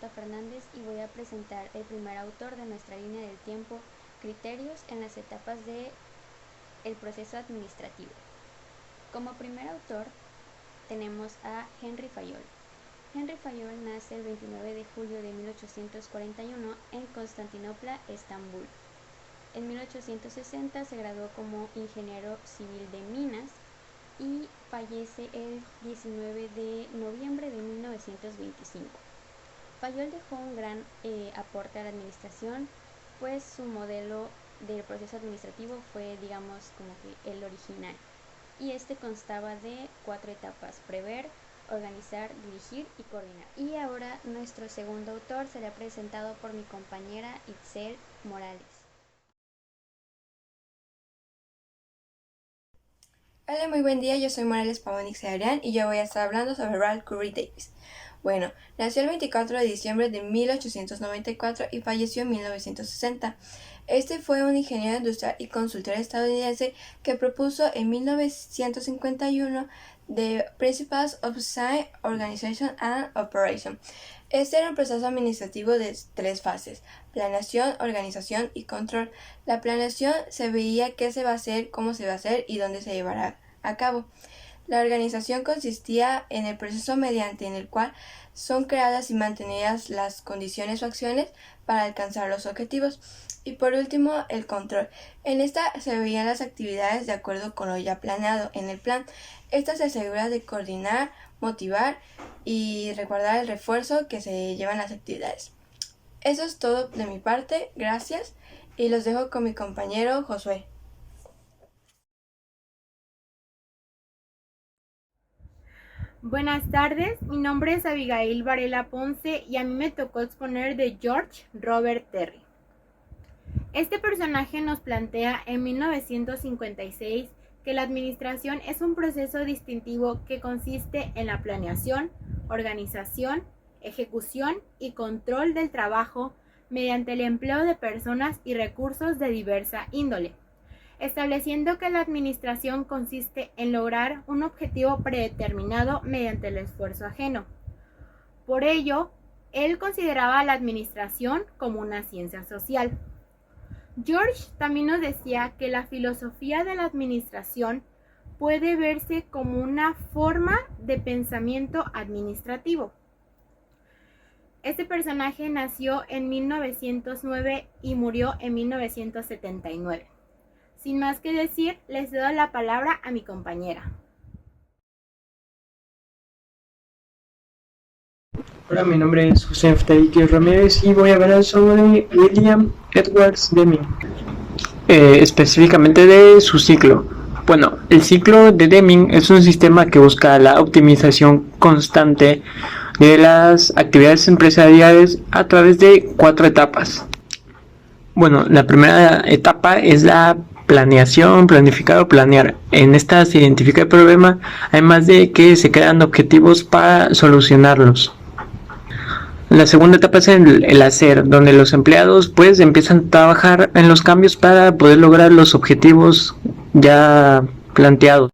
Marta Fernández y voy a presentar el primer autor de nuestra línea del tiempo, criterios en las etapas del proceso administrativo. Como primer autor tenemos a Henry Fayol. Henry Fayol nace el 29 de julio de 1841 en Constantinopla, Estambul. En 1860 se graduó como ingeniero civil de minas y fallece el 19 de noviembre de 1925. Fayol dejó un gran aporte a la administración, pues su modelo del proceso administrativo fue, digamos, como que el original. Y este constaba de 4 etapas: prever, organizar, dirigir y coordinar. Y ahora nuestro segundo autor será presentado por mi compañera Itzel Morales. Hola, muy buen día, yo soy Morales Pavonix Adrián y yo voy a estar hablando sobre Ralph Curry Davis. Bueno, nació el 24 de diciembre de 1894 y falleció en 1960. Este fue un ingeniero industrial y consultor estadounidense que propuso en 1951 The Principles of Design, Organization and Operation. Este era un proceso administrativo de 3 fases: planeación, organización y control. La planeación se veía qué se va a hacer, cómo se va a hacer y dónde se llevará a cabo. La organización consistía en el proceso mediante el cual son creadas y mantenidas las condiciones o acciones para alcanzar los objetivos. Y por último, el control. En esta se veían las actividades de acuerdo con lo ya planeado en el plan. Esta se asegura de coordinar, motivar y recordar el refuerzo que se llevan las actividades. Eso es todo de mi parte, gracias, y los dejo con mi compañero Josué. Buenas tardes, mi nombre es Abigail Varela Ponce y a mí me tocó exponer de George Robert Terry. Este personaje nos plantea en 1956 que la administración es un proceso distintivo que consiste en la planeación, organización, ejecución y control del trabajo mediante el empleo de personas y recursos de diversa índole, estableciendo que la administración consiste en lograr un objetivo predeterminado mediante el esfuerzo ajeno. Por ello, él consideraba la administración como una ciencia social. George también nos decía que la filosofía de la administración puede verse como una forma de pensamiento administrativo. Este personaje nació en 1909 y murió en 1979. Sin más que decir, les doy la palabra a mi compañera. Hola, mi nombre es José Federico Ramírez y voy a hablar sobre William Edwards Deming, específicamente de su ciclo. Bueno, el ciclo de Deming es un sistema que busca la optimización constante de las actividades empresariales a través de 4 etapas. Bueno, la primera etapa es la planeación, planificar o planear. En esta se identifica el problema, además de que se crean objetivos para solucionarlos. La segunda etapa es el hacer, donde los empleados pues empiezan a trabajar en los cambios para poder lograr los objetivos ya planteados.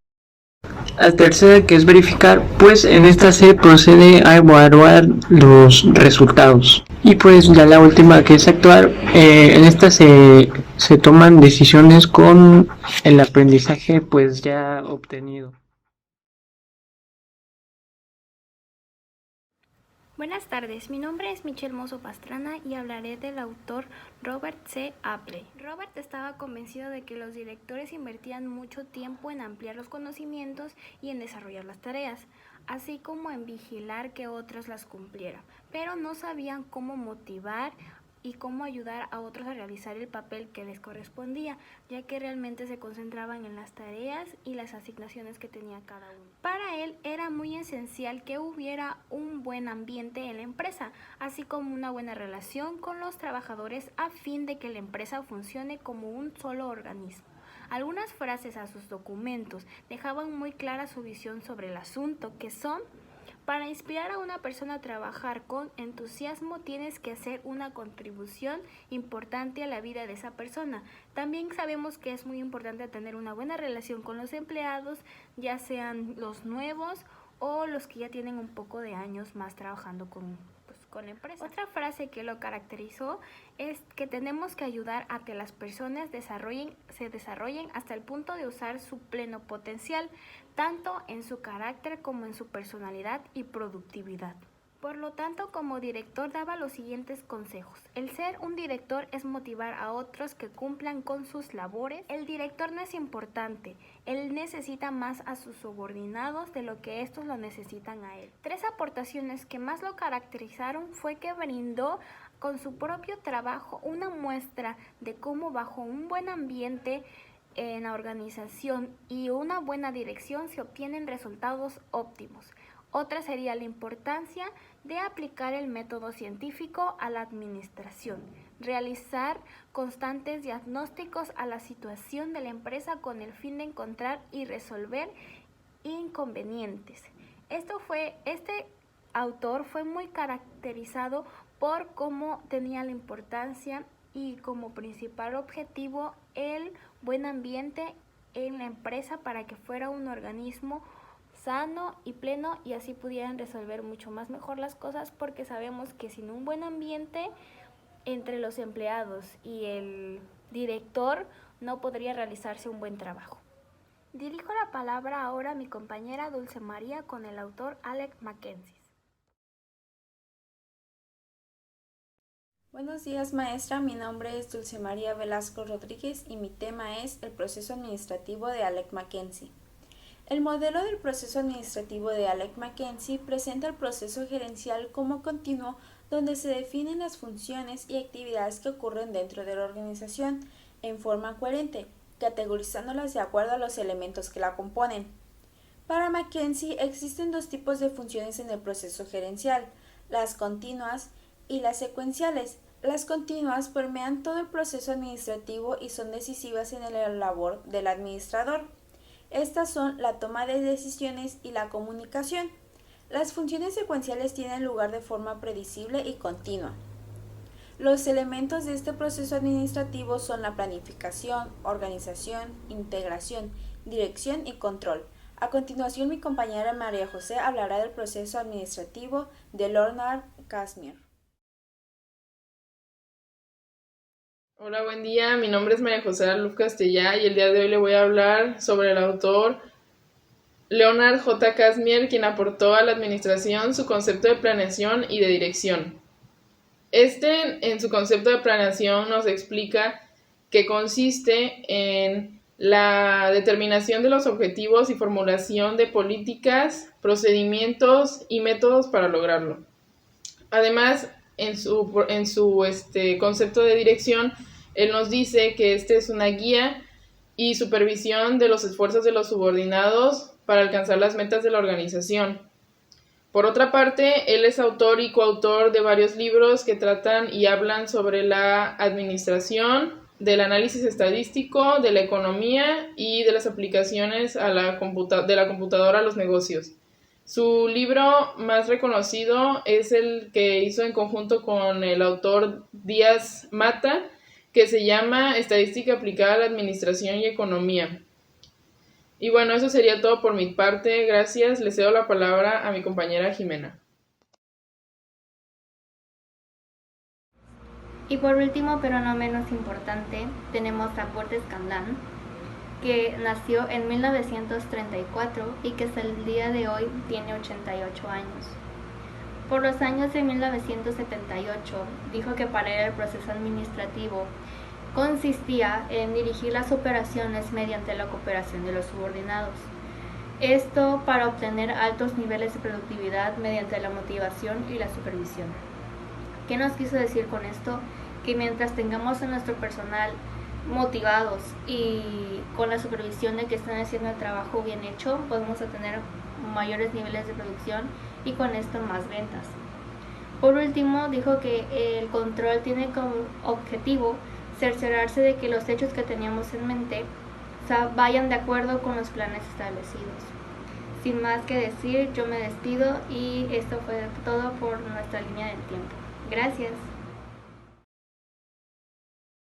La tercera, que es verificar, pues en esta se procede a evaluar los resultados. Y pues ya la última, que es actuar, en esta se toman decisiones con el aprendizaje pues ya obtenido. Buenas tardes, mi nombre es Michelle Mozo Pastrana y hablaré del autor Robert C. Apley. Robert estaba convencido de que los directores invertían mucho tiempo en ampliar los conocimientos y en desarrollar las tareas, así como en vigilar que otros las cumplieran, pero no sabían cómo motivar y cómo ayudar a otros a realizar el papel que les correspondía, ya que realmente se concentraban en las tareas y las asignaciones que tenía cada uno. Para él era muy esencial que hubiera un buen ambiente en la empresa, así como una buena relación con los trabajadores a fin de que la empresa funcione como un solo organismo. Algunas frases a sus documentos dejaban muy clara su visión sobre el asunto, que son: para inspirar a una persona a trabajar con entusiasmo, tienes que hacer una contribución importante a la vida de esa persona. También sabemos que es muy importante tener una buena relación con los empleados, ya sean los nuevos o los que ya tienen un poco de años más trabajando con la empresa. Otra frase que lo caracterizó es que tenemos que ayudar a que las personas se desarrollen hasta el punto de usar su pleno potencial, tanto en su carácter como en su personalidad y productividad. Por lo tanto, como director daba los siguientes consejos. El ser un director es motivar a otros que cumplan con sus labores. El director no es importante, él necesita más a sus subordinados de lo que estos lo necesitan a él. 3 aportaciones que más lo caracterizaron fue que brindó con su propio trabajo una muestra de cómo bajo un buen ambiente en la organización y una buena dirección se obtienen resultados óptimos. Otra sería la importancia de aplicar el método científico a la administración, realizar constantes diagnósticos a la situación de la empresa con el fin de encontrar y resolver inconvenientes. Este autor fue muy caracterizado por cómo tenía la importancia y como principal objetivo el buen ambiente en la empresa para que fuera un organismo sano y pleno y así pudieran resolver mucho más mejor las cosas, porque sabemos que sin un buen ambiente entre los empleados y el director no podría realizarse un buen trabajo. Dirijo la palabra ahora a mi compañera Dulce María con el autor Alec Mackenzie. Buenos días, maestra. Mi nombre es Dulce María Velasco Rodríguez y mi tema es el proceso administrativo de Alec Mackenzie. El modelo del proceso administrativo de Alec Mackenzie presenta el proceso gerencial como continuo donde se definen las funciones y actividades que ocurren dentro de la organización en forma coherente, categorizándolas de acuerdo a los elementos que la componen. Para Mackenzie existen 2 tipos de funciones en el proceso gerencial, las continuas y las secuenciales. Las continuas permean todo el proceso administrativo y son decisivas en la labor del administrador. Estas son la toma de decisiones y la comunicación. Las funciones secuenciales tienen lugar de forma predecible y continua. Los elementos de este proceso administrativo son la planificación, organización, integración, dirección y control. A continuación, mi compañera María José hablará del proceso administrativo de Leonard Casimir. Hola, buen día. Mi nombre es María José Luz Castellá y el día de hoy le voy a hablar sobre el autor Leonard J. Casimir, quien aportó a la administración su concepto de planeación y de dirección. En su concepto de planeación, nos explica que consiste en la determinación de los objetivos y formulación de políticas, procedimientos y métodos para lograrlo. Además, en su concepto de dirección, él nos dice que es una guía y supervisión de los esfuerzos de los subordinados para alcanzar las metas de la organización. Por otra parte, él es autor y coautor de varios libros que tratan y hablan sobre la administración, del análisis estadístico, de la economía y de las aplicaciones de la computadora a los negocios. Su libro más reconocido es el que hizo en conjunto con el autor Díaz Mata, que se llama Estadística aplicada a la administración y economía. Y bueno, eso sería todo por mi parte. Gracias. Le cedo la palabra a mi compañera Jimena. Y por último, pero no menos importante, tenemos a Paul Descandán, que nació en 1934 y que hasta el día de hoy tiene 88 años. Por los años de 1978 dijo que para él el proceso administrativo consistía en dirigir las operaciones mediante la cooperación de los subordinados. Esto para obtener altos niveles de productividad mediante la motivación y la supervisión. ¿Qué nos quiso decir con esto? Que mientras tengamos a nuestro personal motivados y con la supervisión de que están haciendo el trabajo bien hecho, podemos obtener mayores niveles de producción y con esto más ventas. Por último, dijo que el control tiene como objetivo cerciorarse de que los hechos que teníamos en mente vayan de acuerdo con los planes establecidos. Sin más que decir, yo me despido y esto fue todo por nuestra línea del tiempo. Gracias.